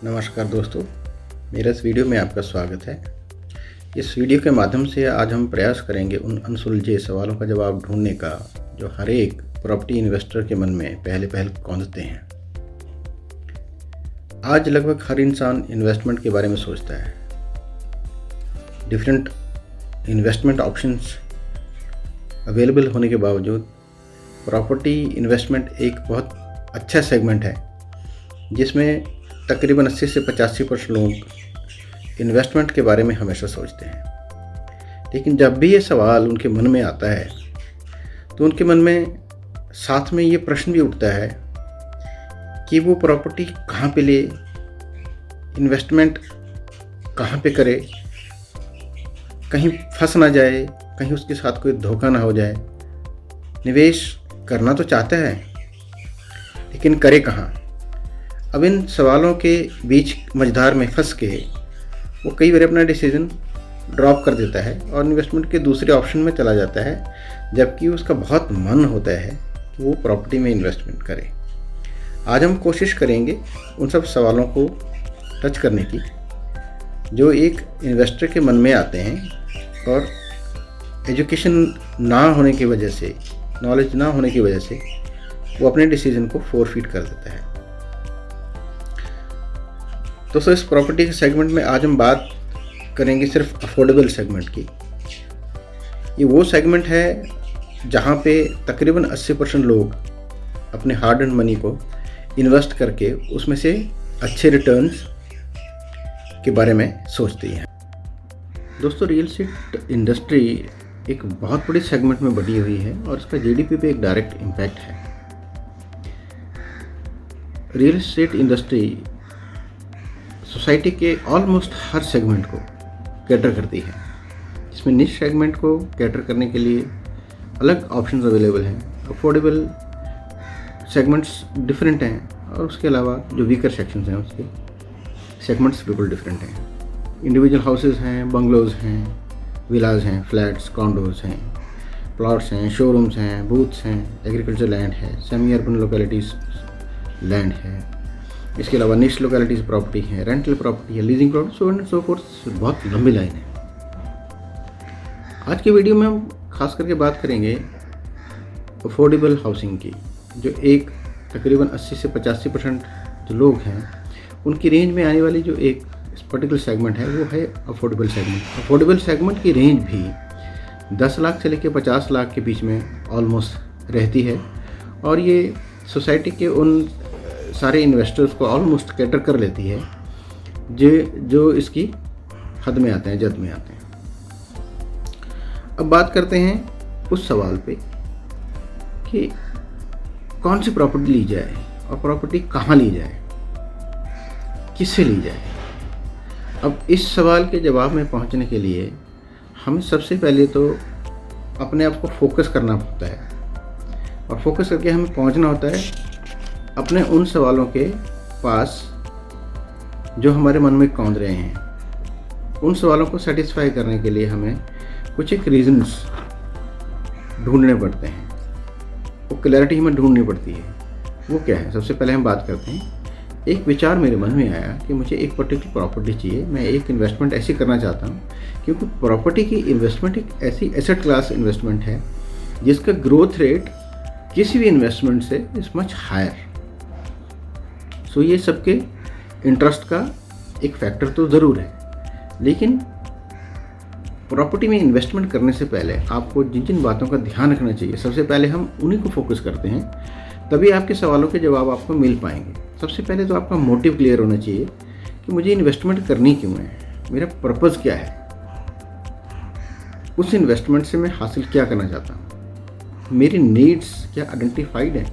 नमस्कार दोस्तों, मेरा इस वीडियो में आपका स्वागत है। इस वीडियो के माध्यम से आज हम प्रयास करेंगे उन अनसुलझे सवालों का जवाब ढूंढने का जो हर एक प्रॉपर्टी इन्वेस्टर के मन में पहले कौंधते हैं। आज लगभग हर इंसान इन्वेस्टमेंट के बारे में सोचता है। डिफरेंट इन्वेस्टमेंट ऑप्शंस अवेलेबल होने के बावजूद प्रॉपर्टी इन्वेस्टमेंट एक बहुत अच्छा सेगमेंट है जिसमें तकरीबन 80 से 85% लोग इन्वेस्टमेंट के बारे में हमेशा सोचते हैं। लेकिन जब भी ये सवाल उनके मन में आता है तो उनके मन में साथ में ये प्रश्न भी उठता है कि वो प्रॉपर्टी कहाँ पे ले, इन्वेस्टमेंट कहाँ पे करे, कहीं फंस ना जाए, कहीं उसके साथ कोई धोखा ना हो जाए। निवेश करना तो चाहता है लेकिन करे कहाँ। अब इन सवालों के बीच मझधार में फंस के वो कई बार अपना डिसीजन ड्रॉप कर देता है और इन्वेस्टमेंट के दूसरे ऑप्शन में चला जाता है, जबकि उसका बहुत मन होता है कि वो प्रॉपर्टी में इन्वेस्टमेंट करे। आज हम कोशिश करेंगे उन सब सवालों को टच करने की जो एक इन्वेस्टर के मन में आते हैं और एजुकेशन ना होने की वजह से, नॉलेज ना होने की वजह से वो अपने डिसीजन को फोरफीट कर देता है। दोस्तों, इस प्रॉपर्टी के सेगमेंट में आज हम बात करेंगे सिर्फ अफोर्डेबल सेगमेंट की। ये वो सेगमेंट है जहाँ पे तकरीबन 80% लोग अपने हार्ड एंड मनी को इन्वेस्ट करके उसमें से अच्छे रिटर्न्स के बारे में सोचते हैं। दोस्तों, रियल एस्टेट इंडस्ट्री एक बहुत बड़ी सेगमेंट में बढ़ी हुई है और इसका जीडीपी पे एक डायरेक्ट इम्पैक्ट है। रियल एस्टेट इंडस्ट्री सोसाइटी के ऑलमोस्ट हर सेगमेंट को कैटर करती है। इसमें निश सेगमेंट को कैटर करने के लिए अलग ऑप्शंस अवेलेबल हैं। अफोर्डेबल सेगमेंट्स डिफरेंट हैं और उसके अलावा जो वीकर सेक्शंस हैं उसके सेगमेंट्स बिल्कुल डिफरेंट हैं। इंडिविजुअल हाउसेस हैं, बंगलोज हैं, विलाज हैं, फ्लैट्स, कॉन्डोज हैं, प्लॉट्स हैं, शोरूम्स हैं, बूथ्स हैं, एग्रीकल्चर लैंड है, सेमी अर्बन लोकेलिटीज़ लैंड है, इसके अलावा निश लोकेलिटीज़ प्रॉपर्टी है, रेंटल प्रॉपर्टी है, leasing property, so and so forth. बहुत लंबी लाइन है। आज के वीडियो में हम खास करके बात करेंगे अफोर्डेबल हाउसिंग की, जो एक तकरीबन 80 से 85% जो लोग हैं उनकी रेंज में आने वाली जो एक पर्टिकुलर सेगमेंट है वो है अफोर्डेबल सेगमेंट। अफोर्डेबल सेगमेंट की रेंज भी 10 लाख से लेकर 50 लाख के बीच में ऑलमोस्ट रहती है और ये सोसाइटी के उन सारे इन्वेस्टर्स को ऑलमोस्ट कैटर कर लेती है जो इसकी हद में आते हैं, जद में आते हैं। अब बात करते हैं उस सवाल पे कि कौन सी प्रॉपर्टी ली जाए और प्रॉपर्टी कहाँ ली जाए, किससे ली जाए। अब इस सवाल के जवाब में पहुंचने के लिए हमें सबसे पहले तो अपने आप को फोकस करना होता है और फोकस करके हमें पहुंचना होता है अपने उन सवालों के पास जो हमारे मन में कौंध रहे हैं। उन सवालों को सेटिस्फाई करने के लिए हमें कुछ एक रीजंस ढूंढने पड़ते हैं, वो क्लैरिटी हमें ढूंढनी पड़ती है। वो क्या है? सबसे पहले हम बात करते हैं, एक विचार मेरे मन में आया कि मुझे एक पर्टिकुलर प्रॉपर्टी चाहिए, मैं एक इन्वेस्टमेंट ऐसी करना चाहता हूँ क्योंकि प्रॉपर्टी की इन्वेस्टमेंट एक ऐसी एसेट क्लास इन्वेस्टमेंट है जिसका ग्रोथ रेट किसी भी इन्वेस्टमेंट से इज मच हायर। सो ये सबके इंटरेस्ट का एक फैक्टर तो ज़रूर है, लेकिन प्रॉपर्टी में इन्वेस्टमेंट करने से पहले आपको जिन जिन बातों का ध्यान रखना चाहिए, सबसे पहले हम उन्हीं को फोकस करते हैं, तभी आपके सवालों के जवाब आपको मिल पाएंगे। सबसे पहले तो आपका मोटिव क्लियर होना चाहिए कि मुझे इन्वेस्टमेंट करनी क्यों है, मेरा पर्पज़ क्या है, उस इन्वेस्टमेंट से मैं हासिल क्या करना चाहता हूँ, मेरी नीड्स क्या आइडेंटिफाइड है,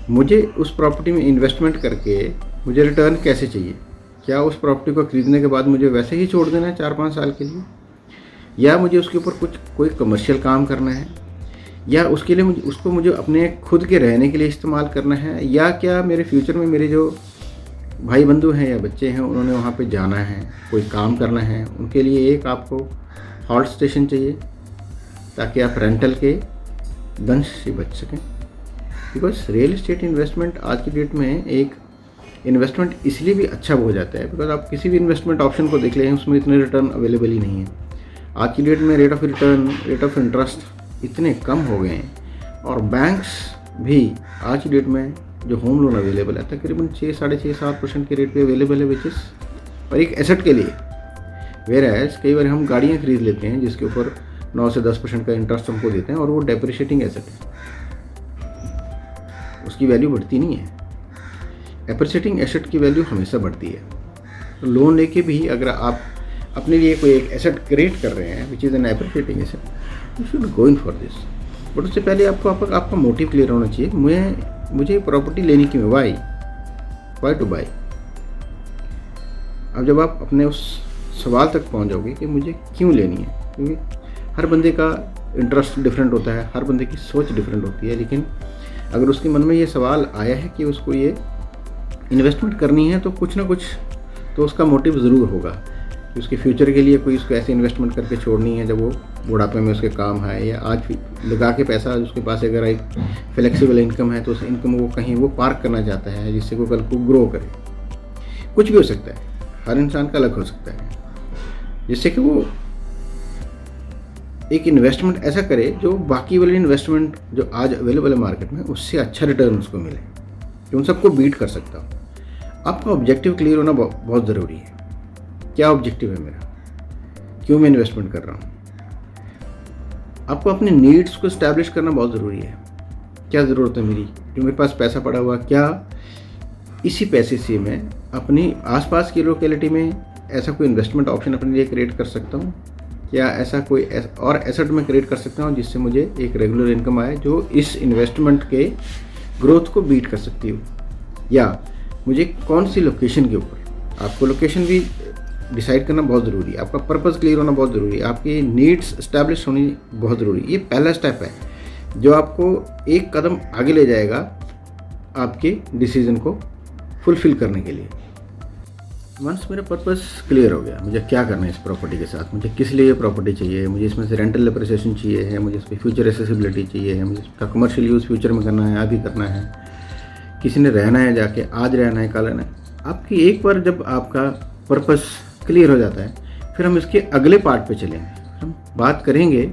मुझे उस प्रॉपर्टी में इन्वेस्टमेंट करके मुझे रिटर्न कैसे चाहिए, क्या उस प्रॉपर्टी को खरीदने के बाद मुझे वैसे ही छोड़ देना है 4-5 साल के लिए, या मुझे उसके ऊपर कोई कमर्शियल काम करना है, या उसके लिए मुझे अपने खुद के रहने के लिए इस्तेमाल करना है, या क्या मेरे फ्यूचर में मेरे जो भाई बंधु हैं या बच्चे हैं उन्होंने वहाँ पे जाना है, कोई काम करना है, उनके लिए एक आपको हॉल्ट स्टेशन चाहिए ताकि आप रेंटल के दंश से बच सकें। बिकॉज रियल एस्टेट इन्वेस्टमेंट आज की डेट में एक इन्वेस्टमेंट इसलिए भी अच्छा हो जाता है बिकॉज आप किसी भी इन्वेस्टमेंट ऑप्शन को देख लें, उसमें इतने रिटर्न अवेलेबल ही नहीं है। आज की डेट में rate of return, rate of interest इतने कम हो गए हैं, और बैंक्स भी आज की डेट में जो होम लोन अवेलेबल है तकरीबन 6-6.5-7% के रेट पे अवेलेबल है, विच इज़ और एक एसेट के लिए। वेयर एज कई बार हम गाड़ियाँ खरीद लेते हैं जिसके ऊपर 9 से 10% का इंटरेस्ट हमको देते हैं, और वो डेप्रिशिएटिंग एसेट है, उसकी वैल्यू बढ़ती नहीं है। एप्रिशिएटिंग एसेट की वैल्यू हमेशा बढ़ती है। तो लोन लेके भी अगर आप अपने लिए कोई एक एसेट क्रिएट कर रहे हैं which is an appreciating asset, you should go in for this. But उससे पहले आपका मोटिव क्लियर होना चाहिए। मुझे प्रॉपर्टी लेनी क्यों, वाई टू बाई। अब जब आप अपने उस सवाल तक पहुंच जाओगे कि मुझे क्यों लेनी है, क्योंकि हर बंदे का इंटरेस्ट डिफरेंट होता है, हर बंदे की सोच डिफरेंट होती है, लेकिन अगर उसके मन में ये सवाल आया है कि उसको ये इन्वेस्टमेंट करनी है तो कुछ ना कुछ तो उसका मोटिव ज़रूर होगा कि उसके फ्यूचर के लिए कोई उसको ऐसे इन्वेस्टमेंट करके छोड़नी है जब वो बुढ़ापे में उसके काम आए, या आज लगा के पैसा उसके पास अगर एक फ्लेक्सिबल इनकम है तो उस इनकम वो कहीं वो पार्क करना चाहता है जिससे वो कल को ग्रो करे। कुछ भी हो सकता है, हर इंसान का अलग हो सकता है, जिससे कि वो एक इन्वेस्टमेंट ऐसा करे जो बाकी वाले इन्वेस्टमेंट जो आज अवेलेबल है मार्केट में उससे अच्छा रिटर्न उसको मिले, जो उन सबको बीट कर सकता हो। आपका ऑब्जेक्टिव क्लियर होना बहुत ज़रूरी है। क्या ऑब्जेक्टिव है मेरा, क्यों मैं इन्वेस्टमेंट कर रहा हूँ। आपको अपने नीड्स को इस्टेब्लिश करना बहुत ज़रूरी है। क्या ज़रूरत है मेरी, जो मेरे पास पैसा पड़ा हुआ, क्या इसी पैसे से मैं अपनी आसपास की लोकेलिटी में ऐसा कोई इन्वेस्टमेंट ऑप्शन अपने लिए क्रिएट कर सकता हूँ, क्या ऐसा कोई और एसेट में क्रिएट कर सकता हूँ जिससे मुझे एक रेगुलर इनकम आए जो इस इन्वेस्टमेंट के ग्रोथ को बीट कर सकती हो। या मुझे कौन सी लोकेशन के ऊपर, आपको लोकेशन भी डिसाइड करना बहुत ज़रूरी है, आपका पर्पस क्लियर होना बहुत ज़रूरी है, आपकी नीड्स इस्टेब्लिश होनी बहुत ज़रूरी है। ये पहला स्टेप है जो आपको एक कदम आगे ले जाएगा आपके डिसीजन को फुलफिल करने के लिए। वंस मेरा पर्पस क्लियर हो गया, मुझे क्या करना है इस प्रॉपर्टी के साथ, मुझे किस लिए प्रॉपर्टी चाहिए, मुझे इसमें से रेंटल एप्रिसिएशन चाहिए है, मुझे इस पर फ्यूचर एसेसिबिलिटी चाहिए है, मुझे इसका कमर्शियल यूज़ फ्यूचर में करना है, अभी करना है, किसी ने रहना है जाके, आज रहना है, कल रहना है। आपकी एक बार जब आपका पर्पस क्लियर हो जाता है फिर हम इसके अगले पार्ट पे चलेंगे। हम बात करेंगे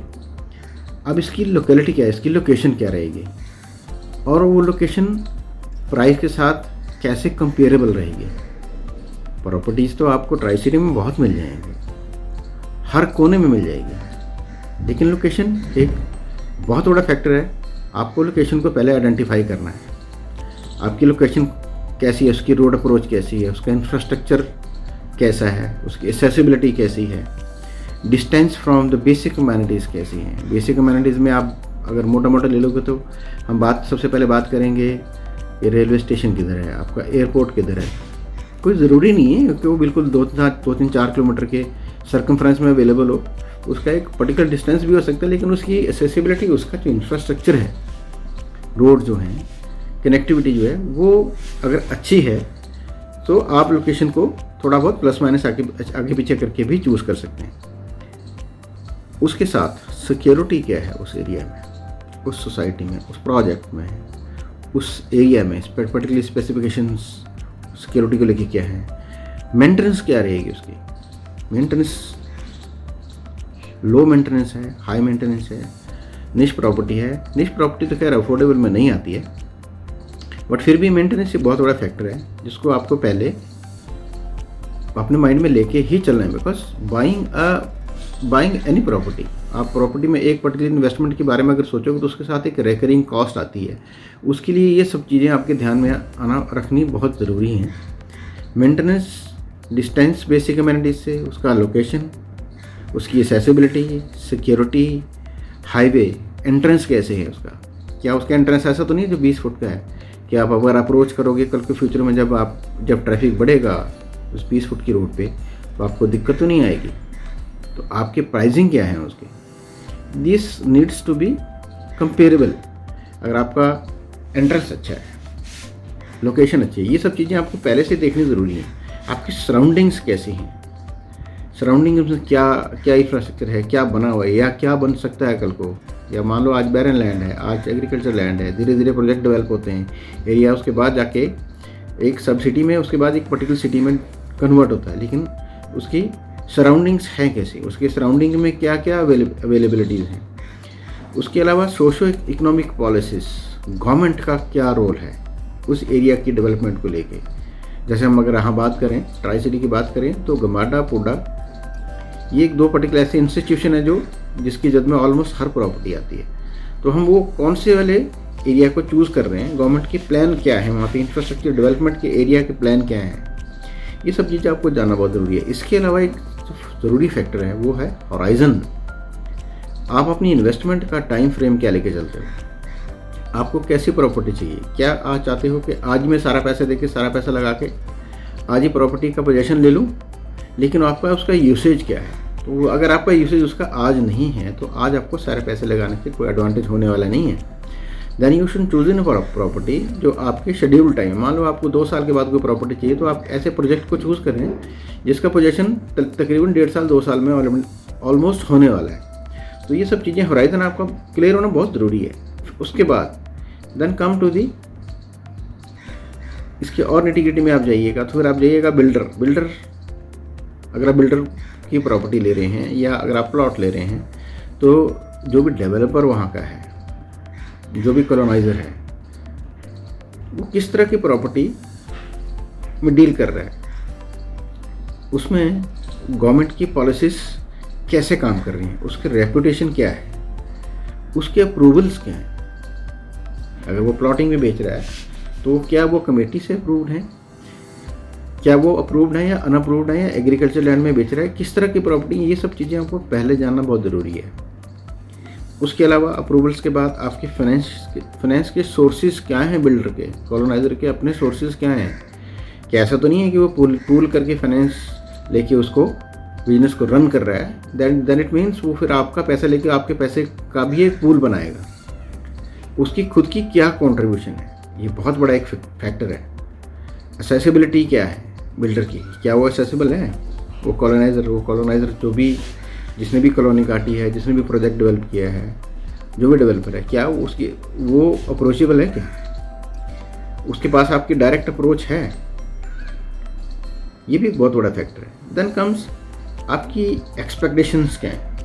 अब इसकी लोकेलिटी क्या है, इसकी लोकेशन क्या रहेगी, और वो लोकेशन प्राइस के साथ कैसे कंपेरेबल रहेगी। प्रॉपर्टीज़ तो आपको ट्राई सिटी में बहुत मिल जाएंगी, हर कोने में मिल जाएगी, लेकिन लोकेशन एक बहुत बड़ा फैक्टर है। आपको लोकेशन को पहले आइडेंटिफाई करना है। आपकी लोकेशन कैसी है, उसकी रोड अप्रोच कैसी है, उसका इंफ्रास्ट्रक्चर कैसा है, उसकी एक्सेसिबिलिटी कैसी है, distance from the basic amenities कैसी हैं। बेसिक अमेनिटीज़ में आप अगर मोटा मोटा ले लोगे तो हम सबसे पहले बात करेंगे ये रेलवे स्टेशन किधर है, आपका एयरपोर्ट किधर है। कोई ज़रूरी नहीं है कि वो बिल्कुल 2-3-4 किलोमीटर के सर्कमफ्रेंस में अवेलेबल हो, उसका एक पर्टिकुलर डिस्टेंस भी हो सकता है, लेकिन उसकी एक्सेसिबिलिटी, उसका जो इंफ्रास्ट्रक्चर है, रोड जो हैं, कनेक्टिविटी जो है वो अगर अच्छी है तो आप लोकेशन को थोड़ा बहुत प्लस माइनस आगे पीछे करके भी चूज़ कर सकते हैं। उसके साथ सिक्योरिटी क्या है उस एरिया में, उस सोसाइटी में, उस प्रोजेक्ट में, उस एरिया में, पर्टिकुलर स्पेसिफिकेशंस सिक्योरिटी को लेके क्या है, मेंटेनेंस क्या रहेगी उसकी, मेंटेनेंस लो मेंटेनेंस है, हाई मेंटेनेंस है, निश प्रॉपर्टी है। निश प्रॉपर्टी तो खैर अफोर्डेबल में नहीं आती है, बट फिर भी मेंटेनेंस ये बहुत बड़ा फैक्टर है जिसको आपको पहले अपने माइंड में लेके ही चलना है। बिकॉज बाइंग एनी प्रॉपर्टी, आप प्रॉपर्टी में एक पर्टिकुलर इन्वेस्टमेंट के बारे में अगर सोचोगे तो उसके साथ एक रिकरिंग कॉस्ट आती है। उसके लिए ये सब चीज़ें आपके ध्यान में रखनी बहुत ज़रूरी हैं। मेंटेनेंस, डिस्टेंस बेसिक अमेनिटीज से, उसका लोकेशन, उसकी एक्सेसिबिलिटी, सिक्योरिटी, हाईवे एंट्रेंस कैसे है उसका, क्या उसका एंट्रेंस ऐसा तो नहीं है जो 20 फुट का है कि आप अगर अप्रोच करोगे कल के फ्यूचर में जब ट्रैफिक बढ़ेगा उस 20 फुट की रोड पे तो आपको दिक्कत तो नहीं आएगी। तो आपके प्राइसिंग क्या है उसके, this needs to be comparable. अगर आपका एंट्रेंस अच्छा है, लोकेशन अच्छी है, ये सब चीज़ें आपको पहले से देखनी ज़रूरी है। आपकी सराउंडिंग्स कैसी हैं, सराउंडिंग में क्या इंफ्रास्ट्रक्चर है, क्या बना हुआ है या क्या बन सकता है कल को। या मान लो आज बैरन लैंड है, आज एग्रीकल्चर लैंड है, धीरे धीरे प्रोजेक्ट डेवलप होते हैं एरिया, उसके बाद जाके एक सब सिटी में, उसके बाद एक पर्टिकुलर सिटी में कन्वर्ट होता है, लेकिन उसकी सराउंडिंग्स हैं कैसी, उसके सराउंडिंग में क्या क्या अवेलेबिलिटीज़ हैं। उसके अलावा सोशो इकोनॉमिक पॉलिसीज़, गवर्नमेंट का क्या रोल है उस एरिया की डेवलपमेंट को लेके। जैसे हम अगर यहाँ बात करें, ट्राई सिटी की बात करें, तो गमाडा, पोडा, ये एक दो पर्टिकुलर ऐसे इंस्टीट्यूशन है जो जिसकी जद में ऑलमोस्ट हर प्रॉपर्टी आती है। तो हम वो कौन से वाले एरिया को चूज़ कर रहे हैं, गवर्नमेंट के प्लान क्या है, वहाँ पे इंफ्रास्ट्रक्चर डेवलपमेंट के एरिया के प्लान क्या हैं, ये सब चीज़ें आपको जानना बहुत ज़रूरी है। इसके अलावा एक ज़रूरी फैक्टर है, वो है हॉराइजन। आप अपनी इन्वेस्टमेंट का टाइम फ्रेम क्या लेके चलते हो, आपको कैसी प्रॉपर्टी चाहिए। क्या आप चाहते हो कि आज मैं सारा पैसा देके, सारा पैसा लगा के आज ही प्रॉपर्टी का पोजेशन ले लूँ, लेकिन आपका उसका यूसेज क्या है। तो अगर आपका यूसेज उसका आज नहीं है, तो आज आपको सारे पैसे लगाने से कोई एडवांटेज होने वाला नहीं है। Then you should choose in property जो आपके शेड्यूल टाइम, मान लो आपको 2 साल के बाद कोई प्रॉपर्टी चाहिए, तो आप ऐसे प्रोजेक्ट को चूज़ करें जिसका पोजेशन तकरीबन 1.5 साल 2 साल में ऑलमोस्ट होने वाला है। तो ये सब चीज़ें, होराइजन आपका क्लियर होना बहुत ज़रूरी है। उसके बाद देन कम टू दी, इसके और निटी-ग्रिटी में आप जाइएगा, तो फिर आप जाइएगा बिल्डर। अगर आप बिल्डर की प्रॉपर्टी ले रहे हैं या अगर आप प्लॉट ले रहे हैं, तो जो भी डेवलपर वहाँ का है, जो भी कॉलोनाइजर है, वो किस तरह की प्रॉपर्टी में डील कर रहा है, उसमें गवर्नमेंट की पॉलिसीज़ कैसे काम कर रही हैं, उसकी रेपुटेशन क्या है, उसके अप्रूवल्स क्या हैं। अगर वो प्लॉटिंग में बेच रहा है, तो क्या वो कमेटी से अप्रूव्ड है, क्या वो अप्रूव्ड है या अनअप्रूव्ड है, या एग्रीकल्चर लैंड में बेच रहा है, किस तरह की प्रॉपर्टी, ये सब चीज़ें आपको पहले जानना बहुत ज़रूरी है। उसके अलावा अप्रूवल्स के बाद आपके फाइनेंस के सोर्सेज क्या हैं, बिल्डर के, कॉलोनाइजर के अपने सोर्सेज क्या हैं। क्या ऐसा तो नहीं है कि वो पूल करके फाइनेंस लेके उसको बिजनेस को रन कर रहा है, देन इट मीन्स वो फिर आपका पैसा लेके आपके पैसे का भी एक पूल बनाएगा। उसकी खुद की क्या कंट्रीब्यूशन है, ये बहुत बड़ा एक फैक्टर है। एक्सेसिबिलिटी क्या है बिल्डर की, क्या वो एक्सेसिबल है, वो कॉलोनाइजर जो भी, जिसने भी कॉलोनी काटी है, जिसने भी प्रोजेक्ट डेवलप किया है, जो भी डेवलपर है, क्या वो अप्रोचेबल है, क्या उसके पास आपकी डायरेक्ट अप्रोच है। ये भी एक बहुत बड़ा फैक्टर है। देन कम्स आपकी एक्सपेक्टेशंस क्या हैं,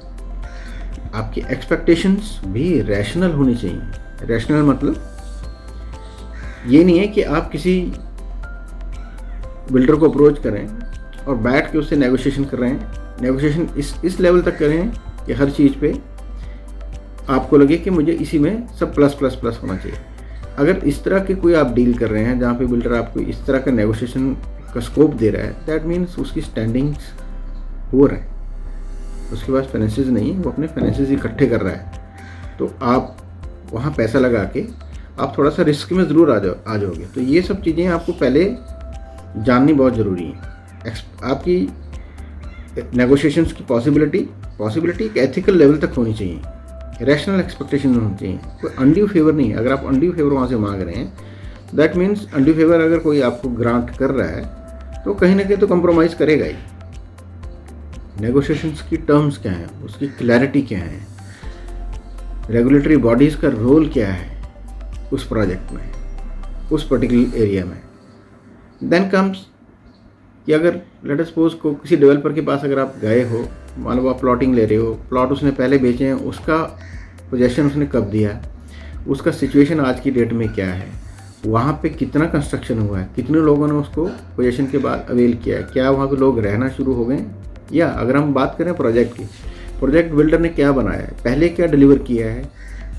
आपकी एक्सपेक्टेशंस भी रैशनल होनी चाहिए। रैशनल मतलब ये नहीं है कि आप किसी बिल्डर को अप्रोच करें और बैठ के उससे नेगोशिएशन कर रहे हैं, नेगोशिएशन इस लेवल तक करें कि हर चीज़ पे आपको लगे कि मुझे इसी में सब प्लस प्लस प्लस होना चाहिए। अगर इस तरह के कोई आप डील कर रहे हैं जहाँ पे बिल्डर आपको इस तरह का नेगोशिएशन का स्कोप दे रहा है, दैट मीन्स उसकी स्टैंडिंग्स हो रहा है, उसके पास फाइनेंसेस नहीं है, वो अपने फाइनेंसेस इकट्ठे कर रहा है। तो आप वहाँ पैसा लगा के आप थोड़ा सा रिस्क में ज़रूर आ जाओगे। तो ये सब चीज़ें आपको पहले जाननी बहुत ज़रूरी है। आपकी नेगोशिएशंस की पॉसिबिलिटी एक एथिकल लेवल तक होनी चाहिए, रैशनल एक्सपेक्टेशन होनी चाहिए, कोई अनड्यू फेवर नहीं। अगर आप अनड्यू फेवर वहाँ से मांग रहे हैं, दैट मीन्स अनड्यू फेवर अगर कोई आपको ग्रांट कर रहा है तो कहीं ना कहीं तो कंप्रोमाइज़ करेगा ही। नेगोशिएशंस की टर्म्स क्या हैं, उसकी क्लैरिटी क्या है, रेगुलेटरी बॉडीज़ का रोल क्या है उस प्रोजेक्ट में, उस पर्टिकुलर एरिया में। देन कम्स कि अगर लेट अस सपोज को किसी डेवलपर के पास अगर आप गए हो, मान लो आप प्लॉटिंग ले रहे हो, प्लॉट उसने पहले बेचे हैं, उसका पोजेशन उसने कब दिया, उसका सिचुएशन आज की डेट में क्या है, वहाँ पे कितना कंस्ट्रक्शन हुआ है, कितने लोगों ने उसको पोजेशन के बाद अवेल किया है, क्या वहाँ पे लोग रहना शुरू हो गए, या अगर हम बात करें प्रोजेक्ट की, प्रोजेक्ट बिल्डर ने क्या बनाया है, पहले क्या डिलीवर किया है,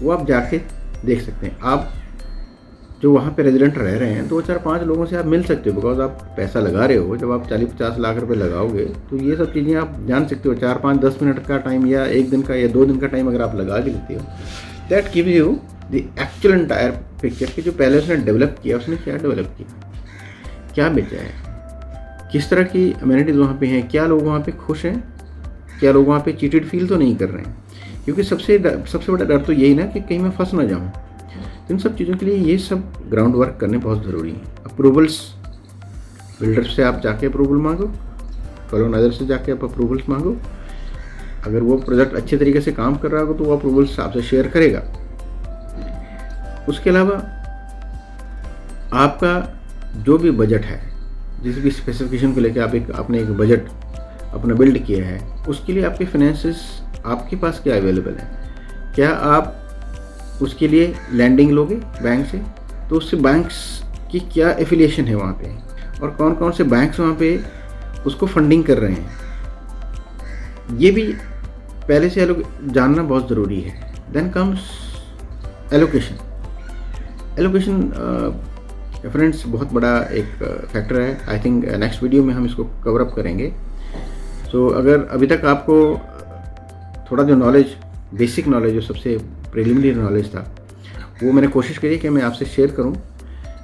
वो आप जाके देख सकते हैं। आप जो वहाँ पे रेजिडेंट रह रहे हैं 2-4-5 लोगों से आप मिल सकते हो, बिकॉज आप पैसा लगा रहे हो। जब आप 40-50 लाख रुपए लगाओगे तो ये सब चीज़ें आप जान सकते हो। 4-5-10 मिनट का टाइम या 1 दिन का या 2 दिन का टाइम अगर आप लगा के देते हो, that give you the actual entire picture कि जो पहले उसने डेवलप किया, उसने क्या डेवलप किया, क्या बेचा है, किस तरह की अमेनिटीज़ वहाँ पे हैं, क्या लोग वहाँ पे खुश हैं, क्या लोग वहाँ पे चीटेड फील तो नहीं कर रहे हैं। क्योंकि सबसे बड़ा डर तो यही ना कि कहीं मैं फंस ना जाऊँ। इन सब चीज़ों के लिए ये सब ग्राउंड वर्क करने बहुत ज़रूरी है। अप्रूवल्स, बिल्डर से आप जाके अप्रूवल मांगो, कॉलोनाइजर से जाके आप अप्रूवल्स मांगो। अगर वो प्रोजेक्ट अच्छे तरीके से काम कर रहा होगा तो वो अप्रूवल्स आपसे शेयर करेगा। उसके अलावा आपका जो भी बजट है, जिस भी स्पेसिफिकेशन को लेकर आपने एक बजट अपना बिल्ड किया है, उसके लिए आपके फाइनेंसेस आपके पास क्या अवेलेबल है। क्या आप उसके लिए लैंडिंग लोगे बैंक से, तो उससे बैंक्स की क्या एफिलिएशन है वहाँ पे, और कौन कौन से बैंक्स वहाँ पे उसको फंडिंग कर रहे हैं, ये भी पहले से जानना बहुत ज़रूरी है। Then comes allocation. Allocation friends बहुत बड़ा एक फैक्टर है। आई थिंक नेक्स्ट वीडियो में हम इसको कवर अप करेंगे। सो अगर अभी तक आपको थोड़ा जो नॉलेज, बेसिक नॉलेज, जो सबसे प्रिलिमिनरी नॉलेज था, वो मैंने कोशिश करी कि मैं आपसे शेयर करूं।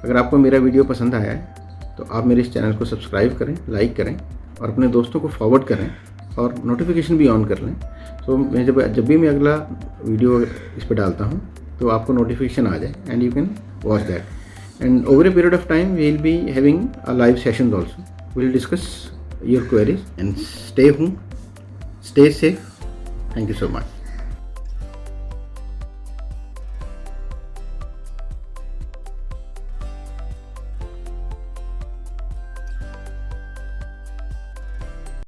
अगर आपको मेरा वीडियो पसंद आया है तो आप मेरे इस चैनल को सब्सक्राइब करें, लाइक करें और अपने दोस्तों को फॉरवर्ड करें और नोटिफिकेशन भी ऑन कर लें। सो मैं जब भी मैं अगला वीडियो इस पर डालता हूँ तो आपको नोटिफिकेशन आ जाए and you can watch that. And over a period of time we will be having a live sessions also. We will discuss your queries and stay home, stay safe. Thank you so much.